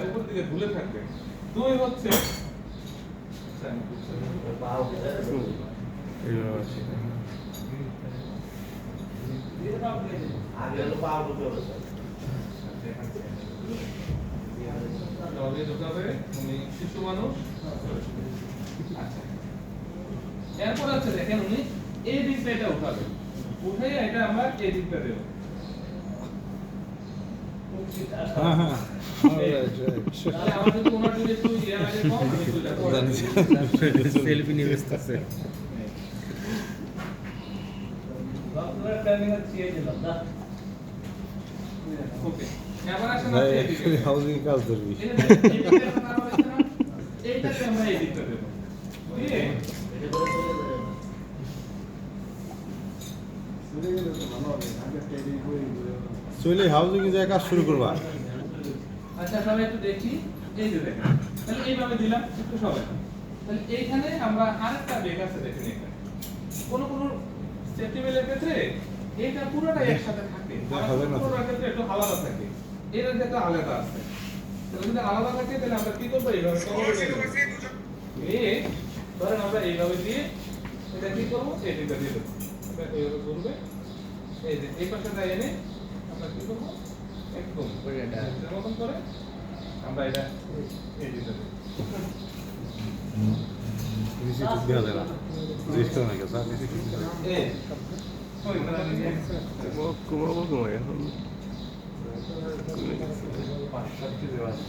উপর দিকে ঝুলে থাকবে। দুই হচ্ছে শিশু মানুষ। আচ্ছা, এরপর আছে দেখেন উনি এই দিকটা এটা উঠাবে, উঠে এটা আমরা এই দিকটা দেব। সেলফি নিয়ে ব্যস্ত আছে। হাউজিং কাজ ধরবি চলে হাউজিং এ কাজ শুরু করবা। আচ্ছা সবাই একটু দেখি, এই যে দেখেন তাহলে এইভাবে দিলাম একটু সবাই। তাহলে এইখানে আমরা আরেকটা বেগ আছে দেখেন, এখানে কোন কোন সেফটিবেলের ক্ষেত্রে এটা পুরোটাই একসাথে থাকে, পুরোটার ক্ষেত্রে একটু আলাদা থাকে, এর ক্ষেত্রে আলাদা আছে। তাহলে যদি আলাদা থাকে তাহলে আমরা কি করব, এইভাবে এই ধরেন আমরা এইভাবে দিয়ে এটা কি করব, এই দিকটা দিয়ে দেব, এটা এইভাবে ঘুরবে, এই যে এই পাশটা এনে আমরা কি করব, একদম এটা এরকম করে আমরা এটা এই দিকটা দেব। নিচে ঠিক দেওয়া যায় না, জিনিস তো নাকি স্যার নিচে ঠিক দেওয়া এই ওই মানে ঘুমাবো এখন। 5-7 দেওয়া আছে।